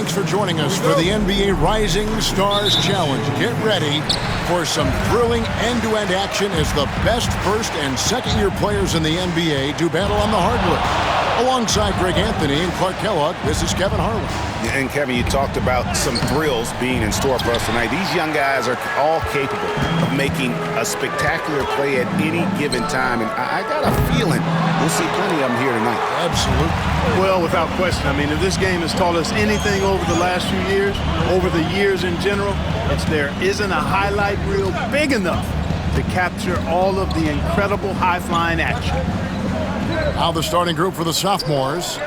thanks for joining us for the NBA Rising Stars Challenge. Get ready for some thrilling end-to-end action as the best first and second-year players in the NBA do battle on the hardwood. Alongside Greg Anthony and Clark Kellogg, this is Kevin Harlan. And Kevin, you talked about some thrills being in store for us tonight. These young guys are all capable of making a spectacular play at any given time, and I got a feeling we'll see plenty of them here tonight. Absolutely. Well, without question. I mean, if this game has taught us anything over the last few years, over the years in general, it's there isn't a highlight reel big enough to capture all of the incredible high-flying action. Now the starting group for the sophomores.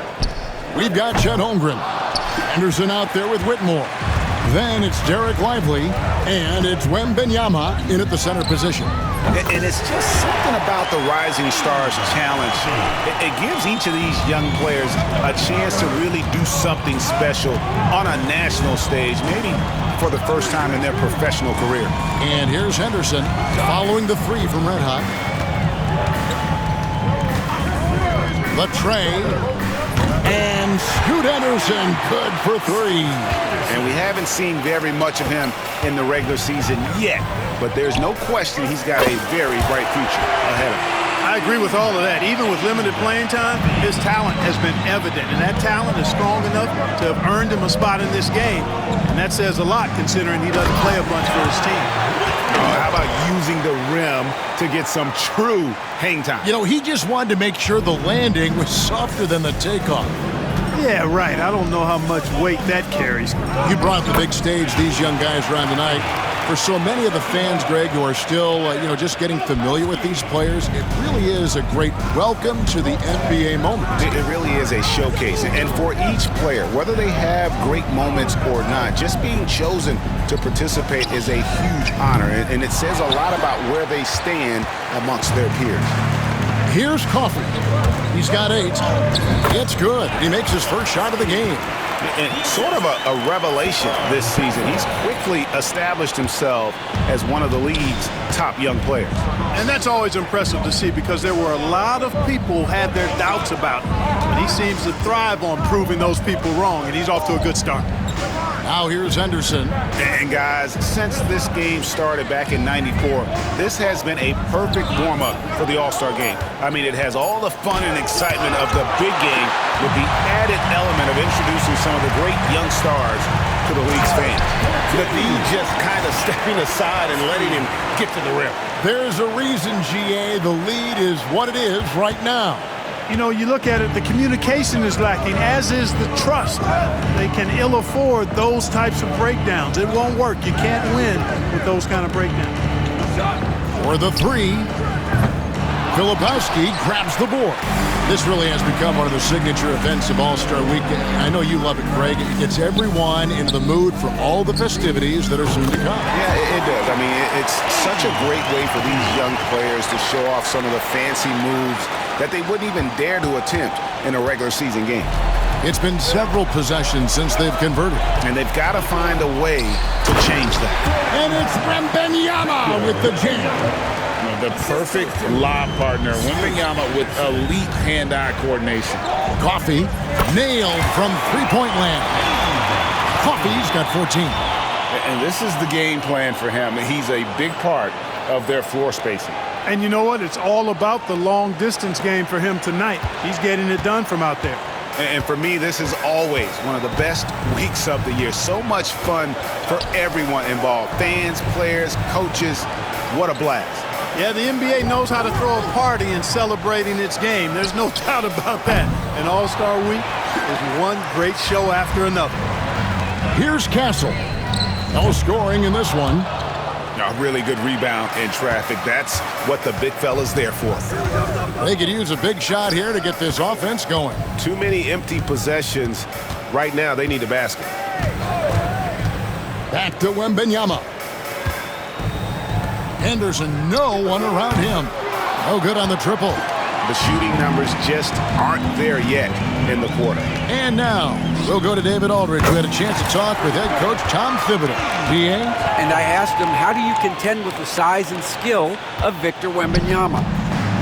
We've got Chet Holmgren. Anderson out there with Whitmore. Then it's Derek Lively, and it's Wembanyama in at the center position. And it's just something about the Rising Stars Challenge. It gives each of these young players a chance to really do something special on a national stage, maybe for the first time in their professional career. And here's Henderson following the three from Red Hot. The tray, and Scoot Henderson good for three. And we haven't seen very much of him in the regular season yet, but there's no question he's got a very bright future ahead of him. I agree with all of that. Even with limited playing time, his talent has been evident, and that talent is strong enough to have earned him a spot in this game. And that says a lot considering he doesn't play a bunch for his team. How about using the rim to get some true hang time? You know, he just wanted to make sure the landing was softer than the takeoff. Yeah, right. I don't know how much weight that carries. You brought the big stage these young guys around tonight. For so many of the fans, Greg, who are still, just getting familiar with these players, it really is a great welcome to the NBA moment. It really is a showcase. And for each player, whether they have great moments or not, just being chosen to participate is a huge honor. And it says a lot about where they stand amongst their peers. Here's Coffey. He's got 8. It's good. He makes his first shot of the game. And sort of a revelation this season. He's quickly established himself as one of the league's top young players. And that's always impressive to see because there were a lot of people who had their doubts about him. But he seems to thrive on proving those people wrong, and he's off to a good start. Now here's Henderson. And guys, since this game started back in '94, this has been a perfect warm-up for the All-Star game. I mean, it has all the fun and excitement of the big game with the added element of introducing some of the great young stars to the league's fans. The league just kind of stepping aside and letting him get to the rim. There's a reason, GA, the lead is what it is right now. You know, you look at it, the communication is lacking, as is the trust. They can ill afford those types of breakdowns. It won't work. You can't win with those kind of breakdowns. For the three, Filipowski grabs the board. This really has become one of the signature events of All-Star Weekend. I know you love it, Greg. It gets everyone into the mood for all the festivities that are soon to come. Yeah, it does. I mean, it's such a great way for these young players to show off some of the fancy moves that they wouldn't even dare to attempt in a regular season game. It's been several possessions since they've converted. And they've got to find a way to change that. And it's Wembanyama with the jam. The perfect lob partner, Wembanyama with elite hand-eye coordination. Coffey nailed from three-point land. Coffey's got 14. And this is the game plan for him. He's a big part of their floor spacing. And you know what? It's all about the long-distance game for him tonight. He's getting it done from out there. And for me, this is always one of the best weeks of the year. So much fun for everyone involved. Fans, players, coaches. What a blast. Yeah, the NBA knows how to throw a party in celebrating its game. There's no doubt about that. And All-Star Week is one great show after another. Here's Castle. No scoring in this one. A really good rebound in traffic. That's what the big fella's there for. They could use a big shot here to get this offense going. Too many empty possessions. Right now, they need a basket. Back to Wembanyama. Henderson, no one around him. No good on the triple. The shooting numbers just aren't there yet in the quarter. And now, we'll go to David Aldridge, who had a chance to talk with head coach Tom Thibodeau. DA? And I asked him, how do you contend with the size and skill of Victor Wembanyama?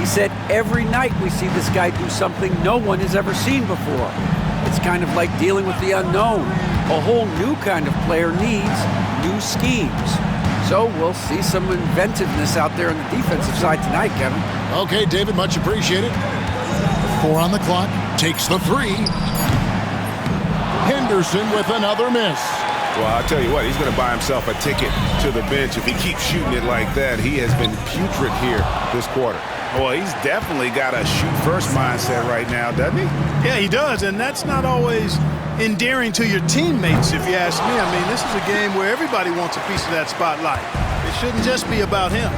He said, every night we see this guy do something no one has ever seen before. It's kind of like dealing with the unknown. A whole new kind of player needs new schemes. So we'll see some inventiveness out there on the defensive side tonight, Kevin. Okay, David, much appreciated. 4 on the clock, takes the 3. Henderson with another miss. Well, I'll tell you what, he's going to buy himself a ticket to the bench if he keeps shooting it like that. He has been putrid here this quarter. Well, he's definitely got a shoot-first mindset right now, doesn't he? Yeah, he does, and that's not always endearing to your teammates, if you ask me. I mean, this is a game where everybody wants a piece of that spotlight. It shouldn't just be about him.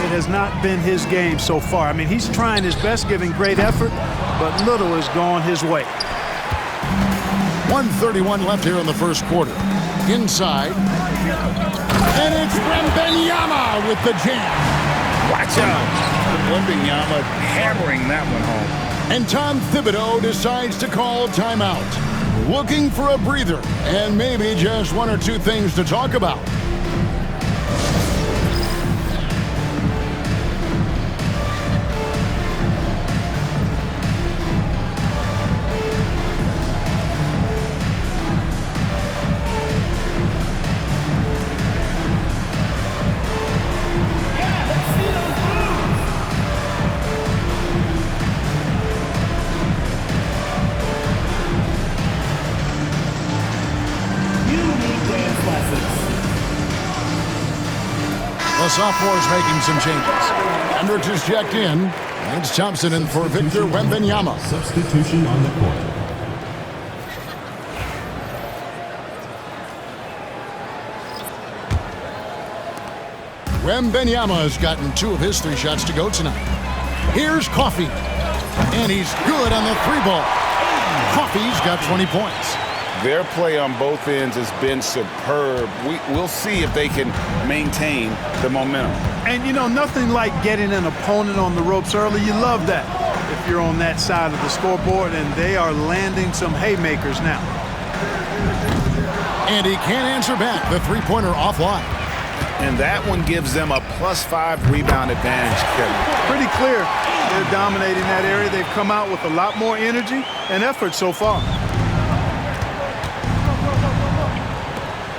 It has not been his game so far. I mean, he's trying his best, giving great effort, but little has gone his way. 1:31 left here in the first quarter. Inside. And it's Wembanyama with the jam. Watch out. Wembanyama hammering that one home. And Tom Thibodeau decides to call timeout. Looking for a breather and maybe just 1 or 2 things to talk about. The sophomores making some changes. Hendricks is checked in. It's Thompson in for Victor Wembanyama. Substitution on the court. Wembanyama has gotten 2 of his 3 shots to go tonight. Here's Coffey. And he's good on the 3 ball. Coffey's got 20 points. Their play on both ends has been superb. We'll see if they can maintain the momentum. And, you know, nothing like getting an opponent on the ropes early. You love that if you're on that side of the scoreboard, and they are landing some haymakers now. And he can't answer back. The 3-pointer offline. And that one gives them a +5 rebound advantage, Kevin. Pretty clear they're dominating that area. They've come out with a lot more energy and effort so far.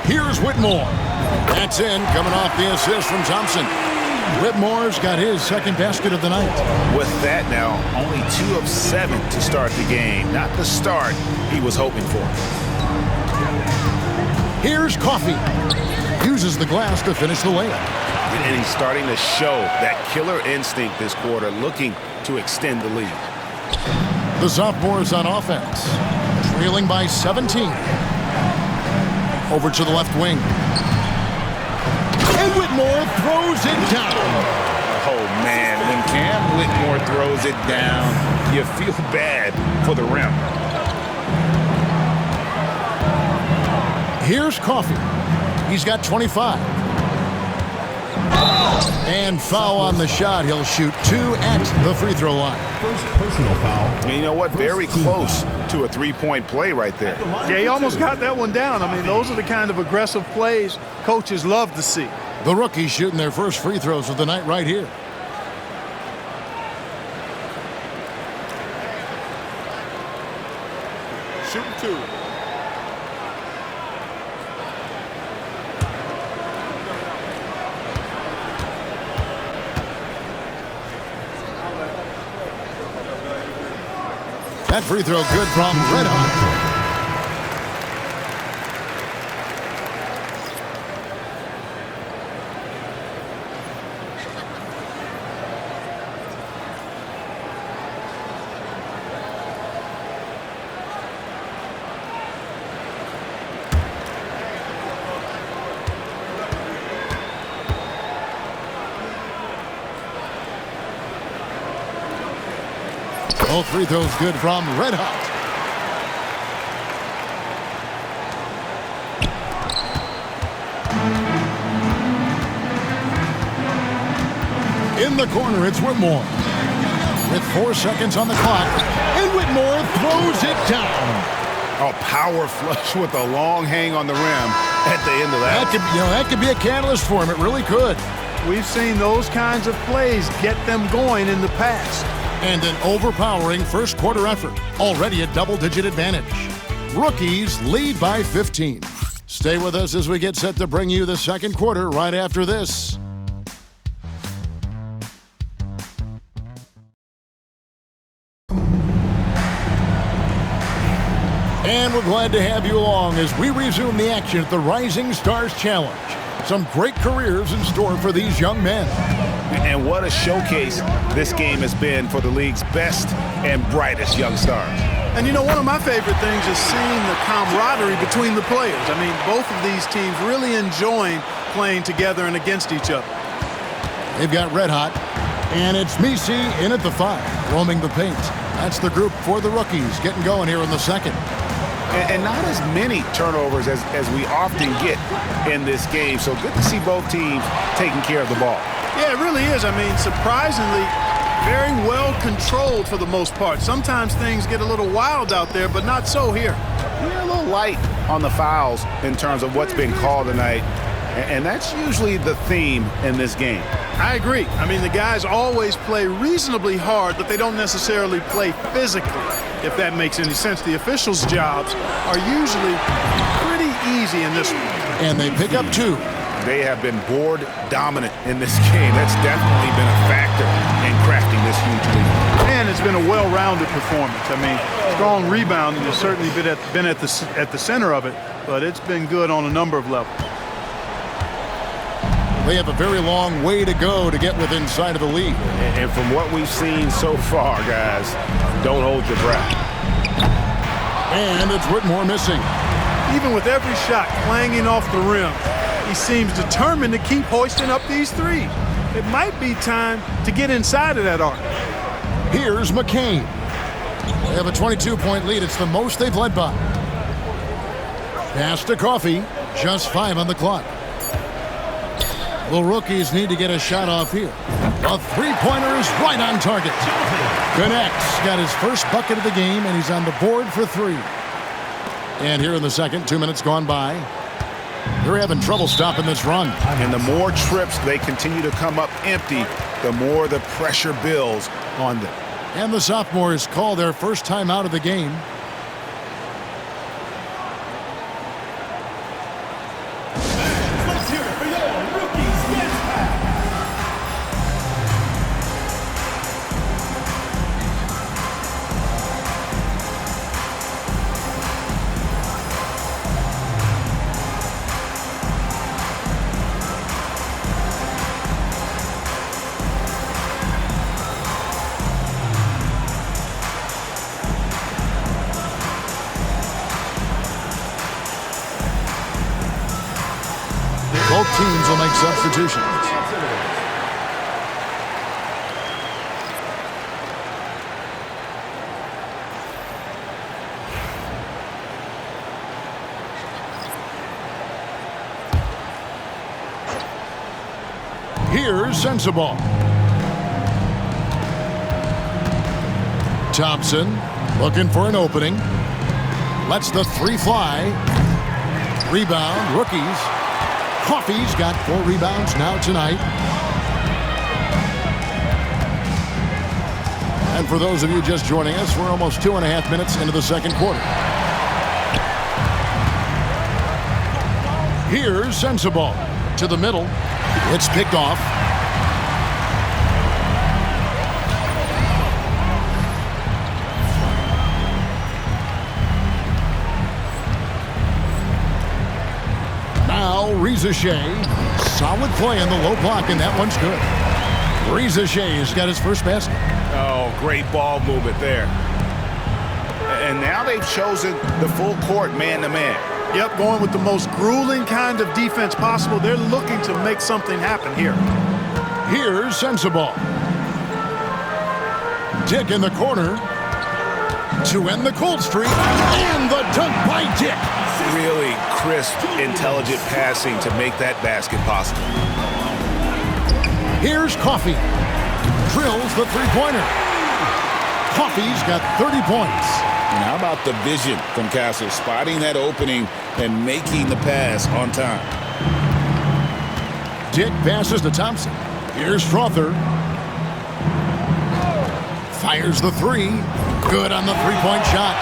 Here's Whitmore. That's in, coming off the assist from Thompson. Whitmore's got his 2nd basket of the night. With that now, only 2 of 7 to start the game. Not the start he was hoping for. Here's Coffey. Uses the glass to finish the layup. And he's starting to show that killer instinct this quarter, looking to extend the lead. The sophomores on offense, trailing by 17. Over to the left wing. And Whitmore throws it down. Oh, man, when Cam Whitmore throws it down, you feel bad for the rim. Here's Coffey. He's got 25. And foul on the shot. He'll shoot 2 at the free throw line. First personal foul. And you know what? Very close to a 3-point play right there. Yeah, he almost got that one down. I mean, those are the kind of aggressive plays coaches love to see. The rookies shooting their first free throws of the night right here. Shooting 2. That free throw good from Red Hot. Both free throws good from Red Hot. In the corner, it's Whitmore. With 4 seconds on the clock, and Whitmore throws it down. Oh, power flush with a long hang on the rim at the end of that. That could be a catalyst for him. It really could. We've seen those kinds of plays get them going in the past. And an overpowering first quarter effort. Already a double-digit advantage. Rookies lead by 15. Stay with us as we get set to bring you the second quarter right after this. And we're glad to have you along as we resume the action at the Rising Stars Challenge. Some great careers in store for these young men. And what a showcase this game has been for the league's best and brightest young stars. And you know, one of my favorite things is seeing the camaraderie between the players. I mean, both of these teams really enjoying playing together and against each other. They've got red hot, and it's Misi in at the 5, roaming the paint. That's the group for the rookies getting going here in the second. And not as many turnovers as we often get in this game. So good to see both teams taking care of the ball. Yeah, it really is. I mean, surprisingly, very well controlled for the most part. Sometimes things get a little wild out there, but not so here. Yeah, a little light on the fouls in terms of what's been called tonight. And that's usually the theme in this game. I agree. I mean, the guys always play reasonably hard, but they don't necessarily play physically, if that makes any sense. The officials' jobs are usually pretty easy in this one. And they pick up 2. They have been board dominant in this game. That's definitely been a factor in crafting this huge lead. And it's been a well-rounded performance. I mean, strong rebounding has certainly been at the center of it, but it's been good on a number of levels. They have a very long way to go to get within sight of the lead. And from what we've seen so far, guys, don't hold your breath. And it's Whitmore missing. Even with every shot clanging off the rim, he seems determined to keep hoisting up these threes. It might be time to get inside of that arc. Here's McCain. They have a 22-point lead. It's the most they've led by. Pass to Coffey. Just 5 on the clock. The rookies need to get a shot off here. A three-pointer is right on target. Connects. Got his first bucket of the game, and he's on the board for 3. And here in the second, 2 minutes gone by. They're having trouble stopping this run. And the more trips they continue to come up empty, the more the pressure builds on them. And the sophomores call their first time out of the game. Both teams will make substitutions. Here's Sensabaugh. Thompson looking for an opening. Lets the 3 fly. Rebound, rookies. Coffey's got 4 rebounds now tonight. And for those of you just joining us, we're almost 2.5 minutes into the second quarter. Here's Sensabaugh to the middle. It's picked off. Reza Shea, solid play in the low block, and that one's good. Reza Shea has got his first basket. Oh, great ball movement there. And now they've chosen the full court man-to-man. Yep, going with the most grueling kind of defense possible. They're looking to make something happen here. Here's Sensabaugh. Dick in the corner to end the cold streak, and the dunk by Dick. Really crisp, intelligent passing to make that basket possible. Here's Coffey. Drills the three-pointer. Coffey's got 30 points. And how about the vision from Castle, spotting that opening and making the pass on time. Dick passes to Thompson. Here's Strother. Fires the 3. Good on the three-point shot.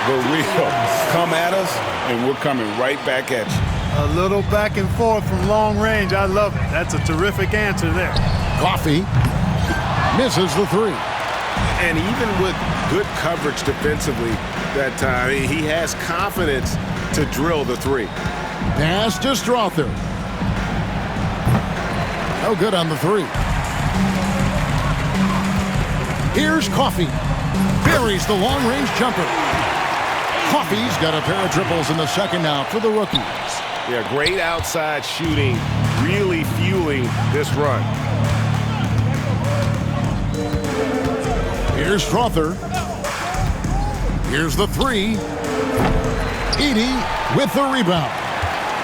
The real. Come at us, and we're coming right back at you. A little back and forth from long range. I love it. That's a terrific answer there. Coffee misses the three. And even with good coverage defensively that time, he has confidence to drill the three. Pass to Strother. No good on the three. Here's Coffee. Buries the long-range jumper. Coffee's got a pair of triples in the second now for the rookies. Yeah, great outside shooting, really fueling this run. Here's Strother. Here's the three. Edey with the rebound.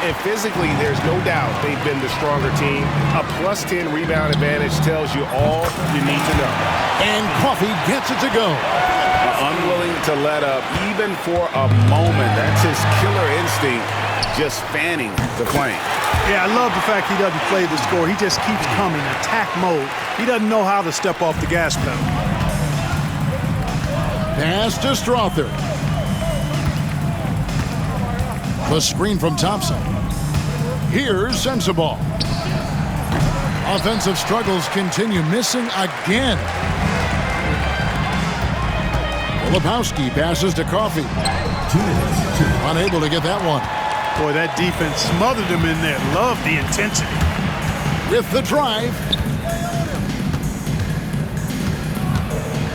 And physically, there's no doubt they've been the stronger team. A plus 10 rebound advantage tells you all you need to know. And Coffee gets it to go. Unwilling to let up, even for a moment. That's his killer instinct, just fanning the flame. Yeah, I love the fact he doesn't play the score. He just keeps coming, attack mode. He doesn't know how to step off the gas pedal. Pass to Strother. The screen from Thompson. Here's Sensabaugh. Offensive struggles continue, missing again. Filipowski passes to Coffee. 2 minutes. Unable to get that one. Boy, that defense smothered him in there. Love the intensity. With the drive.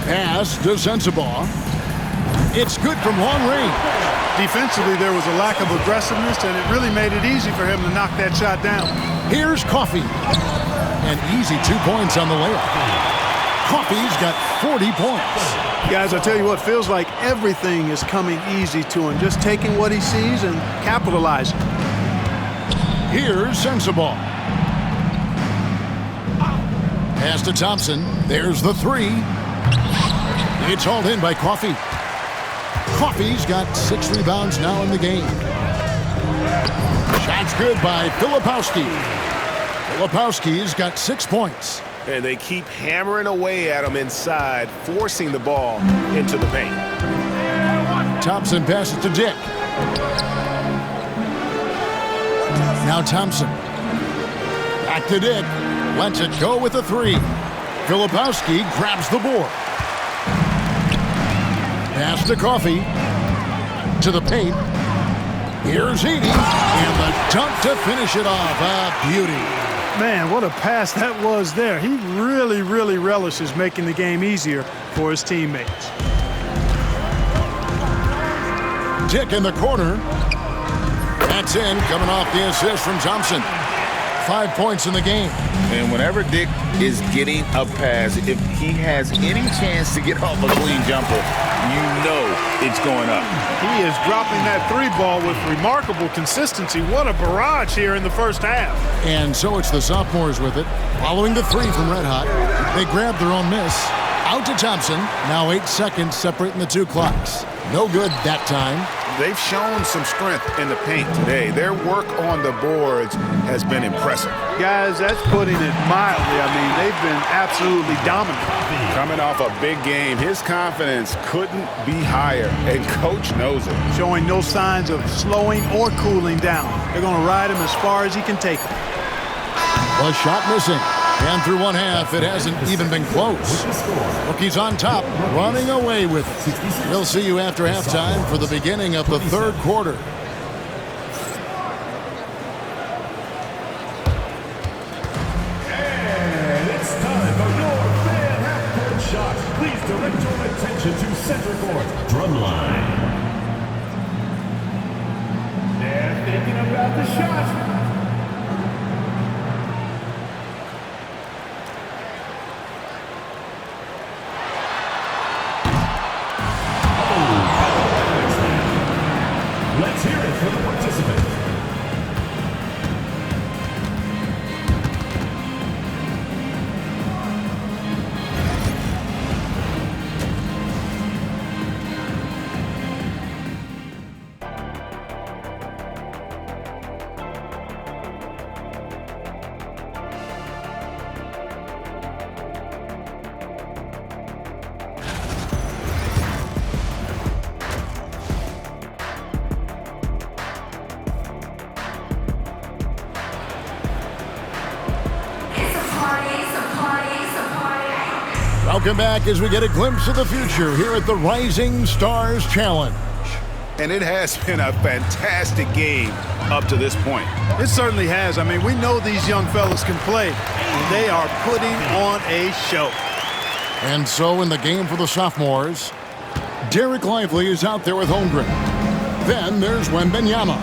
Pass to Sensabaugh. It's good from long range. Defensively, there was a lack of aggressiveness, and it really made it easy for him to knock that shot down. Here's Coffee. An easy 2 points on the layup. Coffee's got 40 points. Guys, I tell you what, feels like everything is coming easy to him. Just taking what he sees and capitalizing. Here's Sensabaugh. Pass to Thompson. There's the three. It's hauled in by Coffee. Coffee's got 6 rebounds now in the game. Shot's good by Filipowski. Filipowski's got 6 points. And they keep hammering away at him inside, forcing the ball into the paint. Thompson passes to Dick. Now Thompson. Back to Dick. Lets it go with a three. Filipowski grabs the board. Pass to Coffee. To the paint. Here's Edey. And the dunk to finish it off. A beauty. Man, what a pass that was there. He really, really relishes making the game easier for his teammates. Dick in the corner. That's in, coming off the assist from Thompson. 5 points in the game. And whenever Dick is getting a pass, if he has any chance to get off a clean jumper, you know it's going up. He is dropping that three ball with remarkable consistency. What a barrage here in the first half. And so it's the sophomores with it. Following the three from Red Hot, they grab their own miss. Out to Thompson. Now 8 seconds separating the two clocks. No good that time. They've shown some strength in the paint today. Their work on the boards has been impressive. Guys, that's putting it mildly. I mean, they've been absolutely dominant. Coming off a big game, his confidence couldn't be higher, and Coach knows it. Showing no signs of slowing or cooling down. They're going to ride him as far as he can take him. A shot missing. And through one half, it hasn't even been close. Rookies on top, running away with it. We'll see you after halftime for the beginning of the third quarter. And it's time for your fan half-court shot. Please direct your attention to center court. Drumline. They're thinking about the shot. Let's hear it for the participant. Welcome back as we get a glimpse of the future here at the Rising Stars Challenge. And it has been a fantastic game up to this point. It certainly has. I mean, we know these young fellas can play, and they are putting on a show. And so in the game for the sophomores, Derek Lively is out there with Holmgren. Then there's Wembanyama.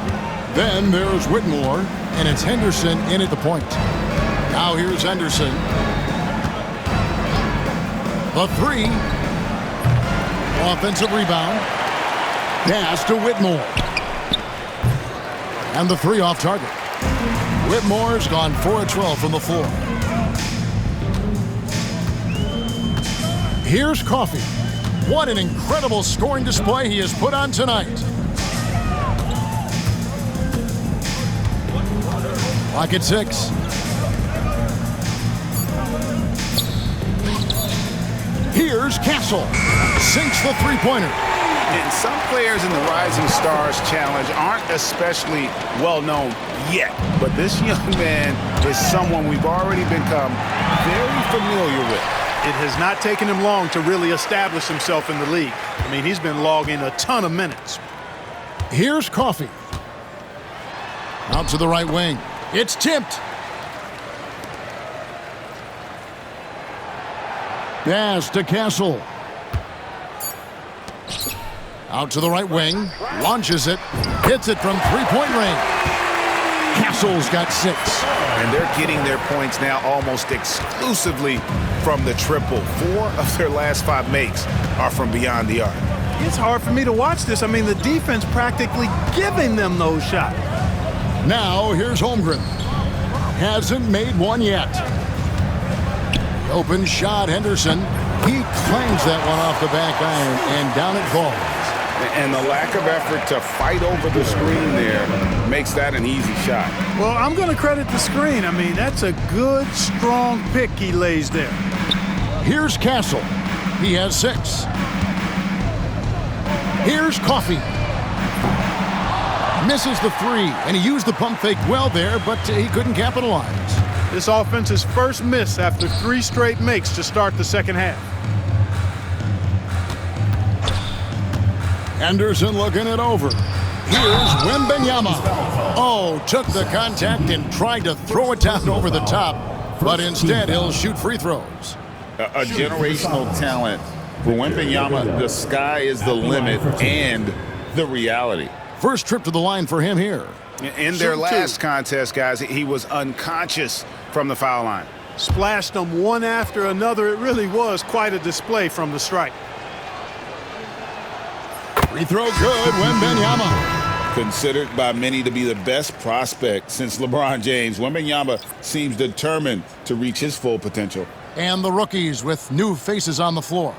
Then there's Whitmore, and it's Henderson in at the point. Now here's Henderson. The three. Offensive rebound. Pass to Whitmore. And the three off target. Whitmore's gone 4 of 12 from the floor. Here's Coffey. What an incredible scoring display he has put on tonight. Clock at 6. Here's Castle. Sinks the three-pointer. And some players in the Rising Stars Challenge aren't especially well-known yet. But this young man is someone we've already become very familiar with. It has not taken him long to really establish himself in the league. I mean, he's been logging a ton of minutes. Here's Coffey. Out to the right wing. It's tipped. Pass to Castle. Out to the right wing. Launches it. Hits it from three-point range. Castle's got 6. And they're getting their points now almost exclusively from the triple. 4 of their last 5 makes are from beyond the arc. It's hard for me to watch this. I mean, the defense practically giving them those shots. Now here's Holmgren. Hasn't made one yet. Open shot, Henderson. He clangs that one off the back iron, and down it falls. And the lack of effort to fight over the screen there makes that an easy shot. Well, I'm going to credit the screen. I mean, that's a good, strong pick he lays there. Here's Castle. He has 6. Here's Coffey. Misses the 3, and he used the pump fake well there, but he couldn't capitalize. This offense's first miss after 3 straight makes to start the second half. Henderson looking it over. Here's Wembanyama. Oh, took the contact and tried to throw it down over the top, but instead he'll shoot free throws. A generational talent. For Wembanyama, the sky is the limit and the reality. First trip to the line for him here. In their last contest, guys, he was unconscious from the foul line. Splashed them one after another. It really was quite a display from the stripe. Free throw good, Wembanyama. Considered by many to be the best prospect since LeBron James, Wembanyama seems determined to reach his full potential. And the rookies with new faces on the floor.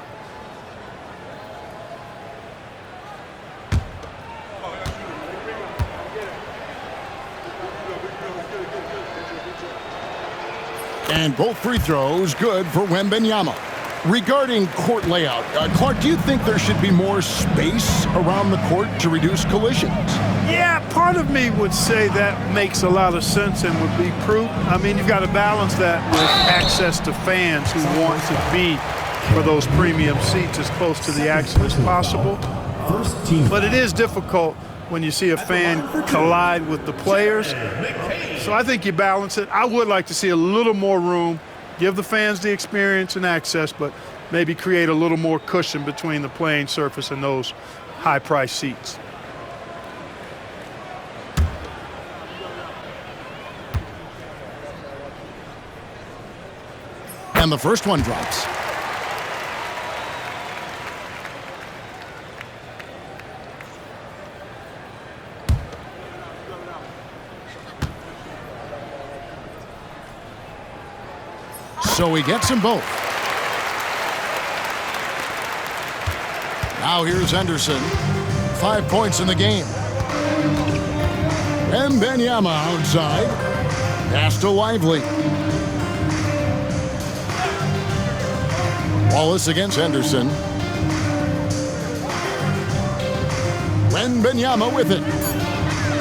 And both free throws good for Wembanyama. Regarding court layout, Clark, do you think there should be more space around the court to reduce collisions? Yeah, part of me would say that makes a lot of sense and would be prudent. I mean, you've got to balance that with access to fans who want to be for those premium seats as close to the action as possible. But it is difficult when you see a fan collide with the players. So I think you balance it. I would like to see a little more room, give the fans the experience and access, but maybe create a little more cushion between the playing surface and those high-priced seats. And the first one drops. So he gets them both. Now here's Henderson. 5 points in the game. Wembanyama outside. Pass to Lively. Wallace against Henderson. Wembanyama with it.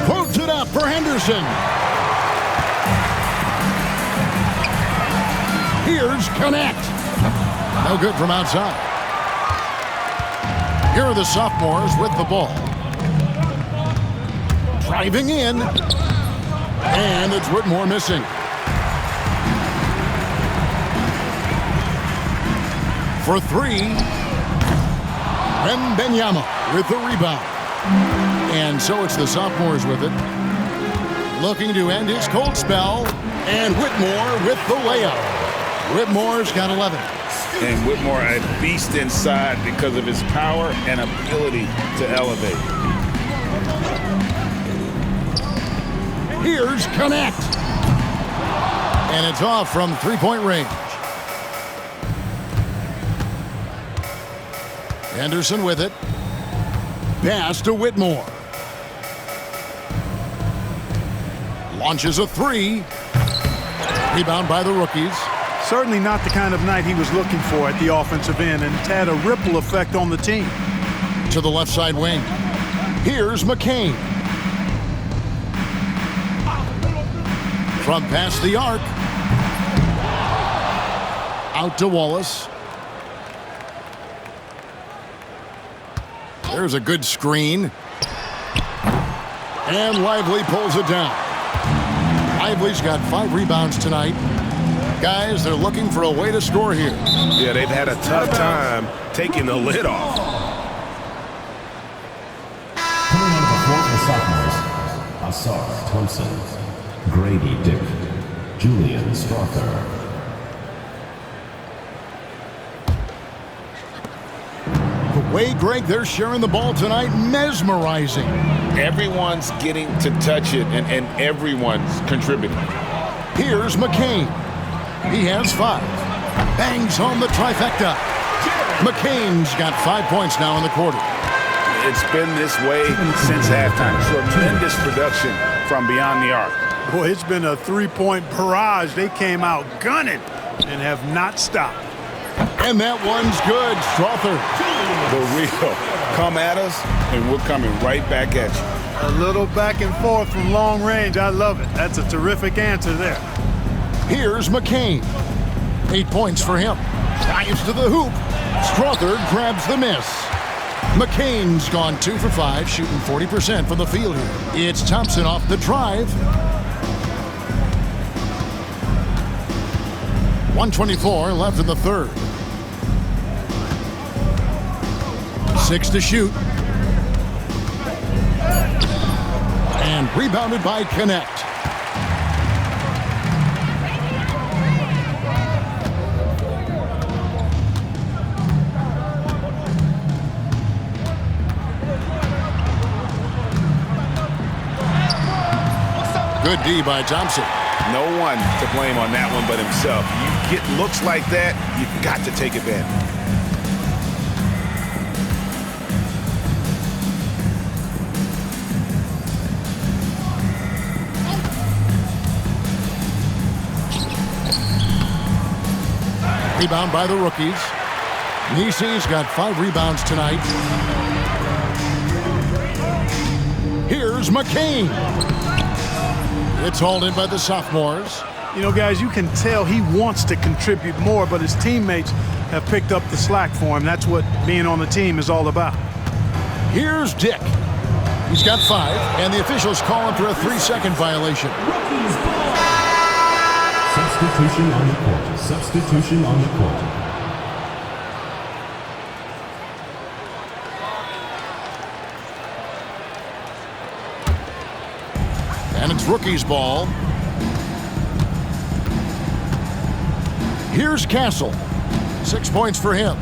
Quotes it up for Henderson. Here's Connect. No good from outside. Here are the sophomores with the ball. Driving in. And it's Whitmore missing. For three. Wembanyama with the rebound. And so it's the sophomores with it. Looking to end his cold spell. And Whitmore with the layup. Whitmore's got 11. And Whitmore a beast inside because of his power and ability to elevate. Here's Connect. And it's off from three-point range. Anderson with it. Pass to Whitmore. Launches a three. Rebound by the rookies. Certainly not the kind of night he was looking for at the offensive end, and it's had a ripple effect on the team. To the left side wing. Here's McCain. From past the arc. Out to Wallace. There's a good screen. And Lively pulls it down. Lively's got 5 rebounds tonight. Guys, they're looking for a way to score here. Yeah, they've had a tough time taking the lid off. Coming on the floor for sophomores, Asar Thompson, Grady Dick, Julian Strother. The way, Greg, they're sharing the ball tonight, mesmerizing. Everyone's getting to touch it, and everyone's contributing. Here's McCain. He has 5. Bangs home the trifecta. McCain's got 5 points now in the quarter. It's been this way since halftime. Tremendous production from beyond the arc. Boy, it's been a three-point barrage. They came out gunning and have not stopped. And that one's good. Strother. The real. Come at us, and we're coming right back at you. A little back and forth from long range. I love it. That's a terrific answer there. Here's McCain. 8 points for him. Dives to the hoop. Strother grabs the miss. McCain's gone 2 for 5, shooting 40% from the field here. It's Thompson off the drive. 1:24 left in the third. 6 to shoot. And rebounded by Connect. Good D by Thompson. No one to blame on that one but himself. You get looks like that, you've got to take advantage. Rebound by the rookies. Nisi's got 5 rebounds tonight. Here's McCain. It's hauled in by the sophomores. You know, guys, you can tell he wants to contribute more, but his teammates have picked up the slack for him. That's what being on the team is all about. Here's Dick. He's got 5, and the officials call him for a 3-second violation. Substitution on the court. Substitution on the court. And it's rookie's ball. Here's Castle. 6 points for him.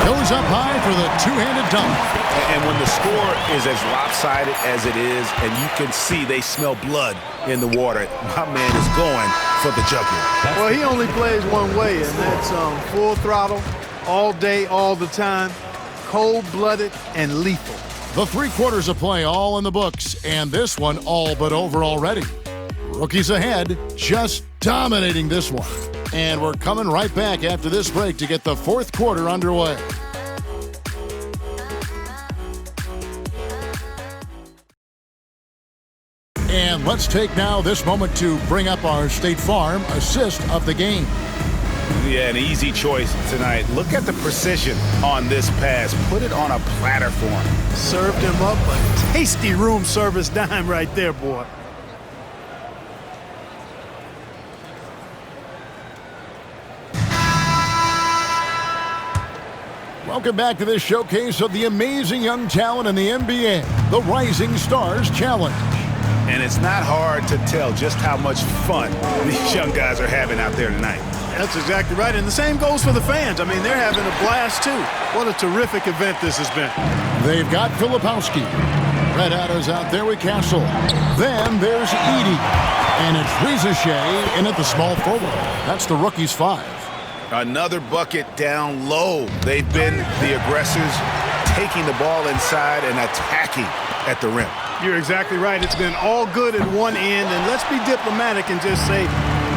Goes up high for the two-handed dunk. And when the score is as lopsided as it is, and you can see they smell blood in the water, my man is going for the jugular. Well, he only plays one way, and that's full throttle, all day, all the time, cold-blooded and lethal. The 3 quarters of play all in the books, and this one all but over already. Rookies ahead, just dominating this one. And we're coming right back after this break to get the 4th quarter underway. And let's take now this moment to bring up our State Farm assist of the game. Yeah, an easy choice tonight. Look at the precision on this pass. Put it on a platter for him. Served him up a tasty room service dime right there, boy. Welcome back to this showcase of the amazing young talent in the NBA, the Rising Stars Challenge. And it's not hard to tell just how much fun these young guys are having out there tonight. That's exactly right, and the same goes for the fans. I mean, they're having a blast, too. What a terrific event this has been. They've got Filipowski. Red Atta's out there with Castle. Then there's Edie. And it's Rizachet in at the small forward. That's the rookie's 5. Another bucket down low. They've been the aggressors, taking the ball inside and attacking at the rim. You're exactly right. It's been all good at one end, and let's be diplomatic and just say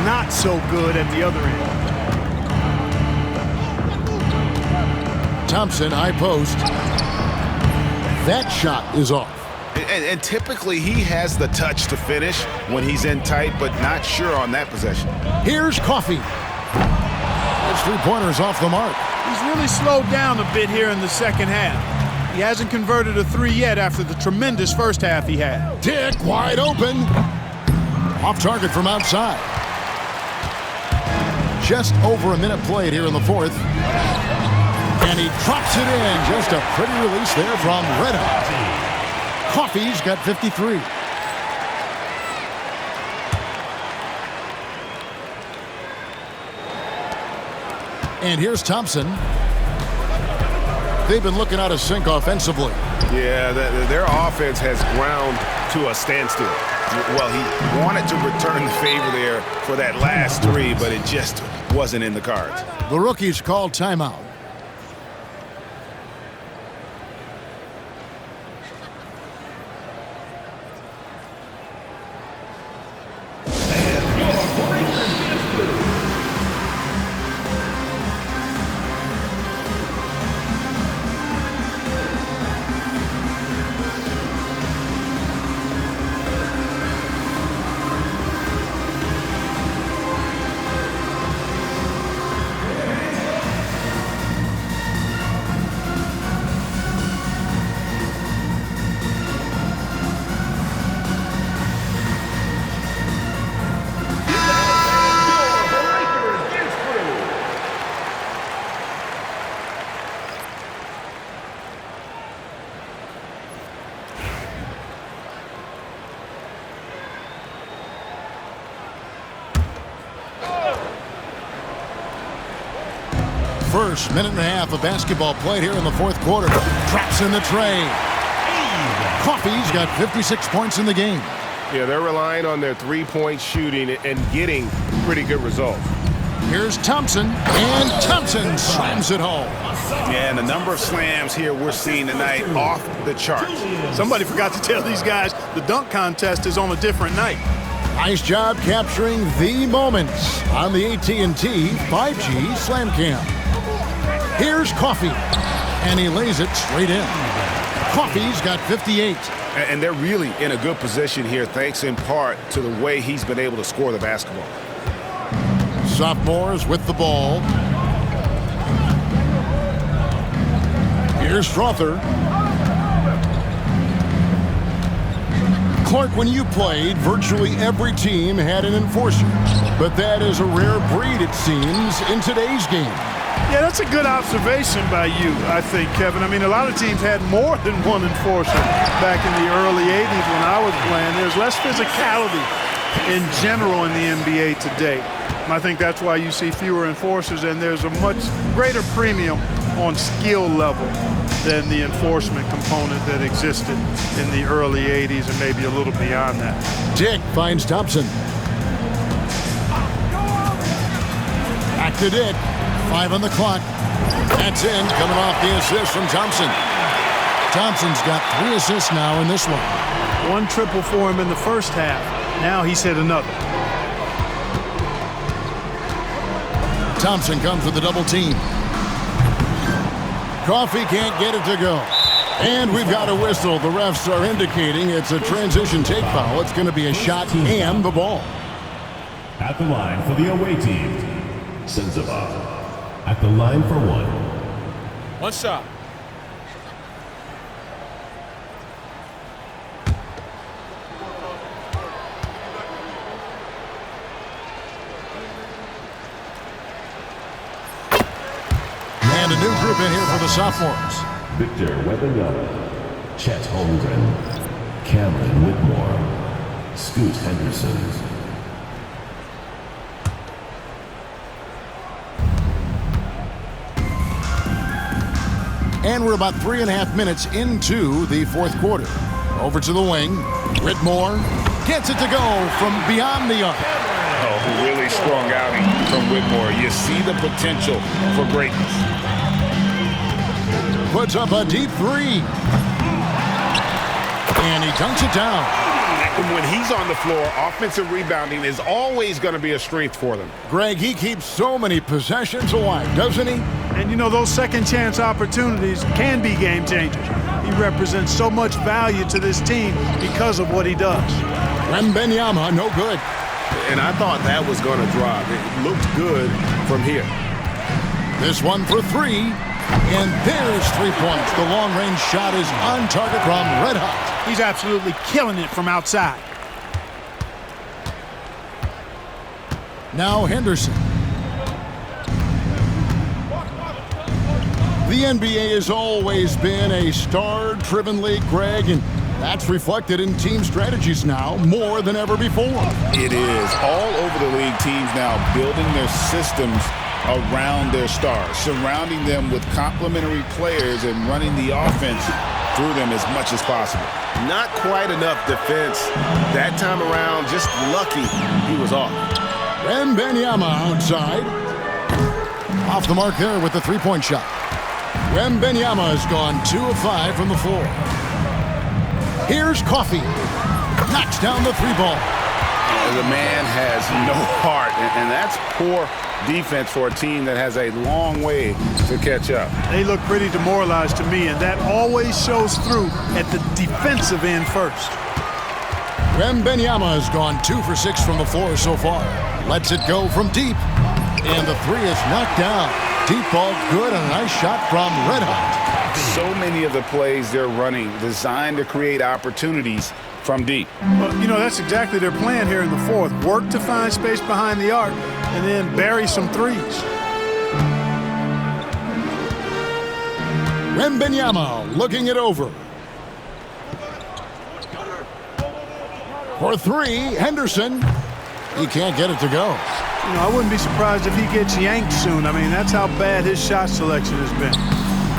not so good at the other end. Thompson, high post. That shot is off. And typically he has the touch to finish when he's in tight, but not sure on that possession. Here's Coffey. His three-pointers off the mark. He's really slowed down a bit here in the second half. He hasn't converted a 3 yet after the tremendous first half he had. Dick wide open. Off target from outside. Just over a minute played here in the fourth. And he drops it in. Just a pretty release there from Reda. Coffey's got 53. And here's Thompson. They've been looking out of sync offensively. Yeah, their offense has ground to a standstill. Well, he wanted to return the favor there for that last 3, but it just wasn't in the cards. The rookies called timeout. First minute and a half of basketball played here in the fourth quarter. Traps in the tray. Coffey's got 56 points in the game. Yeah, they're relying on their three-point shooting and getting pretty good results. Here's Thompson, and Thompson slams it home. Yeah, and the number of slams here we're seeing tonight off the chart. Somebody forgot to tell these guys the dunk contest is on a different night. Nice job capturing the moments on the AT&T 5G Slam Cam. Here's Coffey, and he lays it straight in. Coffey's got 58. And they're really in a good position here, thanks in part to the way he's been able to score the basketball. Sophomores with the ball. Here's Strother. Clark, when you played, virtually every team had an enforcer. But that is a rare breed, it seems, in today's game. Yeah, that's a good observation by you, I think, Kevin. I mean, a lot of teams had more than one enforcer back in the early 80s when I was playing. There's less physicality in general in the NBA today. And I think that's why you see fewer enforcers, and there's a much greater premium on skill level than the enforcement component that existed in the early 80s and maybe a little beyond that. Dick finds Thompson. Back to Dick. 5 on the clock. That's in, coming off the assist from Thompson. Thompson's got 3 assists now in this one. 1 triple for him in the first half. Now he's hit another. Thompson comes with a double team. Coffey can't get it to go. And we've got a whistle. The refs are indicating it's a transition take foul. It's going to be a shot and the ball. At the line for the away team, Sensabaugh. At the line for one. One shot. And a new group in here for the sophomores. Victor Wembanyama, Chet Holmgren, Cameron Whitmore, Scoot Henderson. And we're about 3.5 minutes into the fourth quarter. Over to the wing. Whitmore gets it to go from beyond the arc. Oh, really strong outing from Whitmore. You see the potential for greatness. Puts up a deep three. And he dunks it down. When he's on the floor, offensive rebounding is always going to be a strength for them. Greg, he keeps so many possessions alive, doesn't he? And you know, those second chance opportunities can be game changers. He represents so much value to this team because of what he does. Wembanyama, no good. And I thought that was going to drop. It looked good from here. This one for three. And there's 3 points. The long-range shot is on target from Red Hot. He's absolutely killing it from outside. Now Henderson. The NBA has always been a star-driven league, Greg, and that's reflected in team strategies now more than ever before. It is. All over the league, teams now building their systems around their stars, surrounding them with complementary players and running the offense through them as much as possible. Not quite enough defense that time around. Just lucky he was off. Wembanyama outside. Off the mark there with the three-point shot. Wembanyama has gone 2 of 5 from the floor. Here's Coffey. Knocks down the three ball. The man has no heart, and that's poor defense for a team that has a long way to catch up. They look pretty demoralized to me, and that always shows through at the defensive end first. Wembanyama has gone 2 for 6 from the floor so far. Lets it go from deep. And the three is knocked down. Deep ball good, and a nice shot from Red Hot. So many of the plays they're running designed to create opportunities from deep. Well, you know, that's exactly their plan here in the fourth. Work to find space behind the arc and then bury some threes. Wembanyama looking it over. For three, Henderson. He can't get it to go. You know, I wouldn't be surprised if he gets yanked soon. I mean, that's how bad his shot selection has been.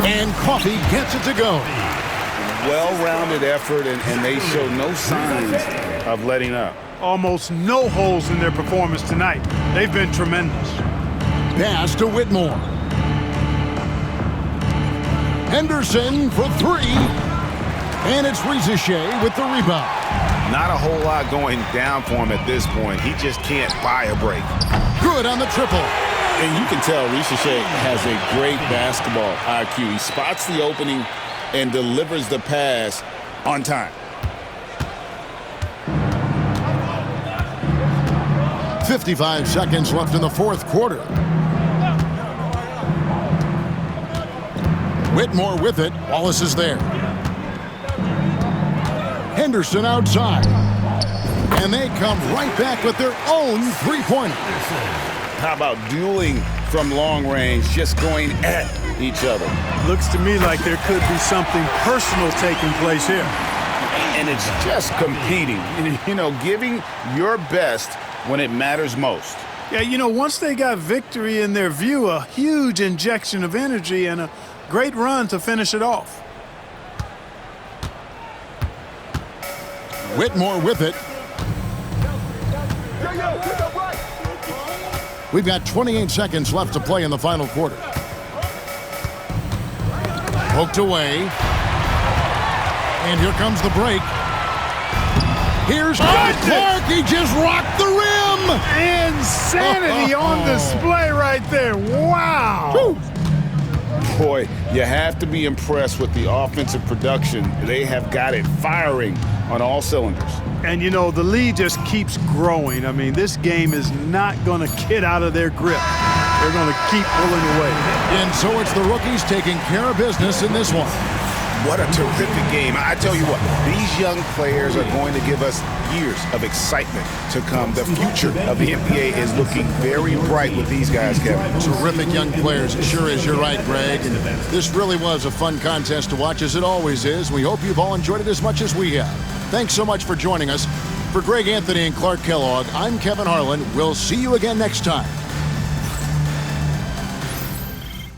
And Coffey gets it to go. Well-rounded effort, and they show no signs of letting up. Almost no holes in their performance tonight. They've been tremendous. Pass to Whitmore. Henderson for three. And it's Rizachet with the rebound. Not a whole lot going down for him at this point. He just can't buy a break. Good on the triple. And you can tell Rizachet has a great basketball IQ. He spots the opening and delivers the pass on time. 55 seconds left in the fourth quarter. Whitmore with it. Wallace is there. Henderson outside. And they come right back with their own three-pointer. How about dueling from long range, just going at each other? Looks to me like there could be something personal taking place here. And it's just competing, you know, giving your best when it matters most. Yeah, you know, once they got victory in their view, a huge injection of energy and a great run to finish it off. Whitmore with it. We've got 28 seconds left to play in the final quarter. Poked away. And here comes the break. Here's Clark. He just rocked the rim. Insanity on display right there. Wow. Woo. Boy, you have to be impressed with the offensive production. They have got it firing on all cylinders. And, you know, the lead just keeps growing. I mean, this game is not going to get out of their grip. they're going to keep pulling away. And so it's the rookies taking care of business in this one. What a terrific game. I tell you what, these young players are going to give us years of excitement to come. The future of the NBA is looking very bright with these guys, Kevin. Terrific young players. It sure is. You're right, Greg. And this really was a fun contest to watch, as it always is. We hope you've all enjoyed it as much as we have. Thanks so much for joining us. For Greg Anthony and Clark Kellogg, I'm Kevin Harlan. We'll see you again next time